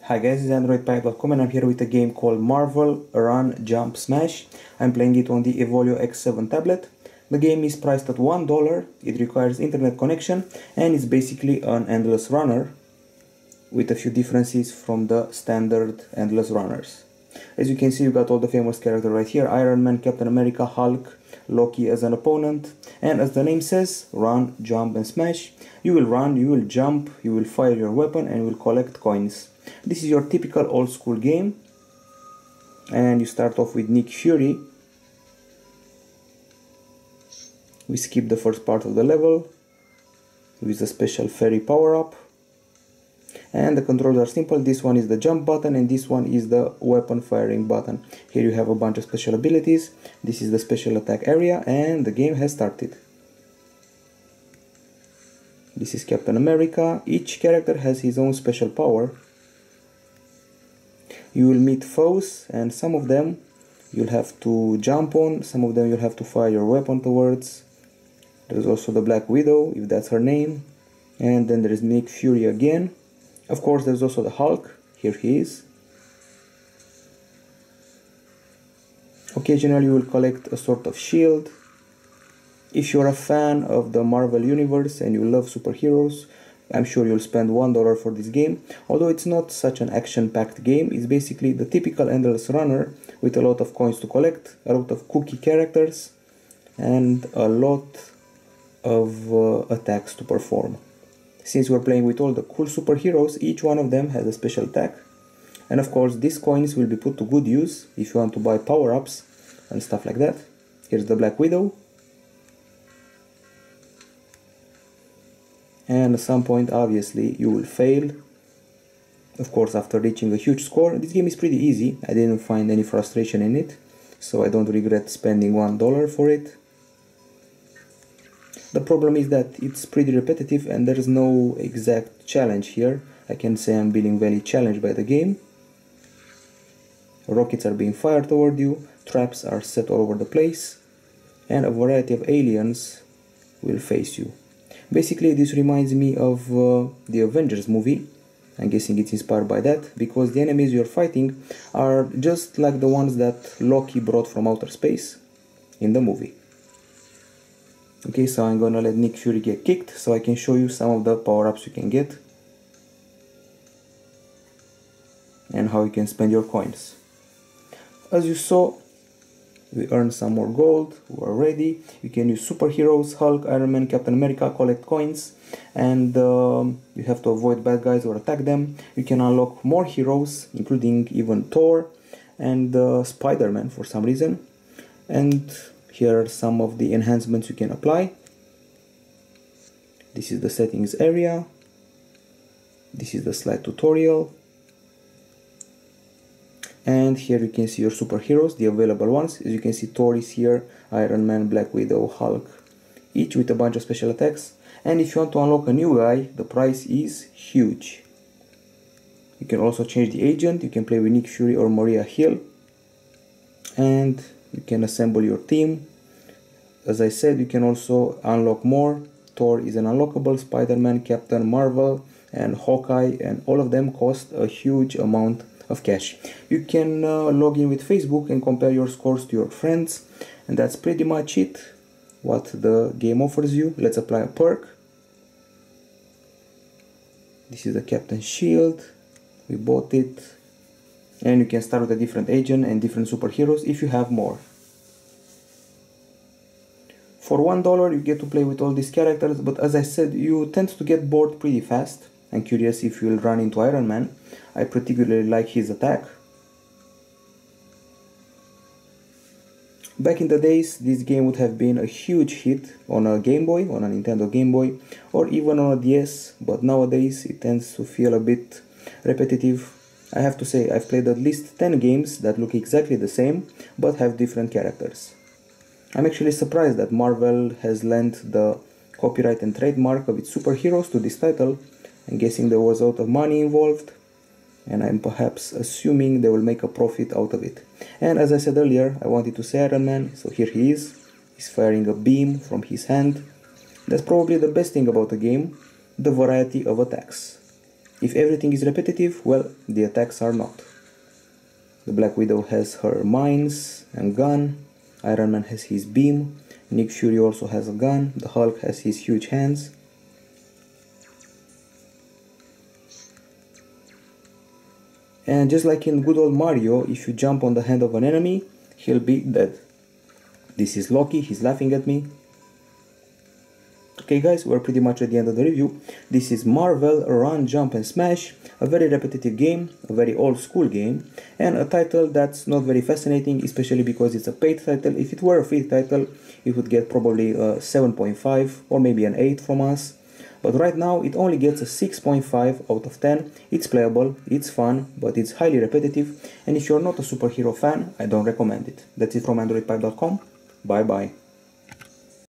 Hi guys, this is Androidpipe.com and I'm here with a game called Marvel Run Jump Smash. I'm playing it on the Evolio X7 tablet. The game is priced at $1, it requires internet connection and it's basically an endless runner with a few differences from the standard endless runners. As you can see, you got all the famous characters right here: Iron Man, Captain America, Hulk, Loki as an opponent, and as the name says, run, jump and smash. You will run, you will jump, you will fire your weapon and you will collect coins. This is your typical old school game, and you start off with Nick Fury. We skip the first part of the level with a special fairy power up, and the controls are simple. This one is the jump button and this one is the weapon firing button. Here you have a bunch of special abilities. This is the special attack area and the game has started. This is Captain America. Each character has his own special power. You will meet foes and some of them you'll have to jump on, some of them you'll have to fire your weapon towards. There's also the Black Widow, if that's her name, and then there is Nick Fury again. Of course there's also the Hulk, here he is. Occasionally you will collect a sort of shield. If you're a fan of the Marvel universe and you love superheroes, I'm sure you'll spend $1 for this game. Although it's not such an action-packed game, it's basically the typical endless runner with a lot of coins to collect, a lot of cookie characters, and a lot of attacks to perform. Since we're playing with all the cool superheroes, each one of them has a special attack. And of course, these coins will be put to good use if you want to buy power-ups and stuff like that. Here's the Black Widow. And at some point obviously you will fail, of course after reaching a huge score. This game is pretty easy, I didn't find any frustration in it, so I don't regret spending $1 for it. The problem is that it's pretty repetitive and there is no exact challenge here. I can say I'm being very challenged by the game. Rockets are being fired toward you, traps are set all over the place, and a variety of aliens will face you. Basically, this reminds me of the Avengers movie. I'm guessing it's inspired by that, because the enemies you're fighting are just like the ones that Loki brought from outer space in the movie. Okay, so I'm gonna let Nick Fury get kicked so I can show you some of the power-ups you can get and how you can spend your coins. As you saw, we earned some more gold, we're ready. You can use superheroes, Hulk, Iron Man, Captain America, collect coins, and you have to avoid bad guys or attack them. You can unlock more heroes, including even Thor and Spider-Man for some reason. And here are some of the enhancements you can apply. This is the settings area. This is the slide tutorial. And here you can see your superheroes, the available ones. As you can see, Thor is here, Iron Man, Black Widow, Hulk, each with a bunch of special attacks. And if you want to unlock a new guy, the price is huge. You can also change the agent, you can play with Nick Fury or Maria Hill. And you can assemble your team. As I said, you can also unlock more. Thor is an unlockable, Spider-Man, Captain Marvel, and Hawkeye, and all of them cost a huge amount of cash. You can log in with Facebook and compare your scores to your friends, and that's pretty much it what the game offers you. Let's apply a perk. This is the Captain Shield, we bought it, and you can start with a different agent and different superheroes if you have more. For $1 you get to play with all these characters, but as I said, you tend to get bored pretty fast. I'm curious if you'll run into Iron Man. I particularly like his attack. Back in the days, this game would have been a huge hit on a Game Boy, on a Nintendo Game Boy, or even on a DS, but nowadays it tends to feel a bit repetitive. I have to say, I've played at least 10 games that look exactly the same, but have different characters. I'm actually surprised that Marvel has lent the copyright and trademark of its superheroes to this title. I'm guessing there was a lot of money involved, and I'm perhaps assuming they will make a profit out of it. And as I said earlier, I wanted to say Iron Man, so here he is. He's firing a beam from his hand. That's probably the best thing about the game, the variety of attacks. If everything is repetitive, well, the attacks are not. The Black Widow has her mines and gun, Iron Man has his beam, Nick Fury also has a gun, the Hulk has his huge hands. And just like in good old Mario, if you jump on the hand of an enemy, he'll be dead. This is Loki, he's laughing at me. Okay guys, we're pretty much at the end of the review. This is Marvel Run, Jump and Smash, a very repetitive game, a very old school game, and a title that's not very fascinating, especially because it's a paid title. If it were a free title, it would get probably a 7.5 or maybe an 8 from us. But right now it only gets a 6.5 out of 10. It's playable, it's fun, but it's highly repetitive, and if you're not a superhero fan, I don't recommend it. That's it from Androidpipe.com. Bye bye.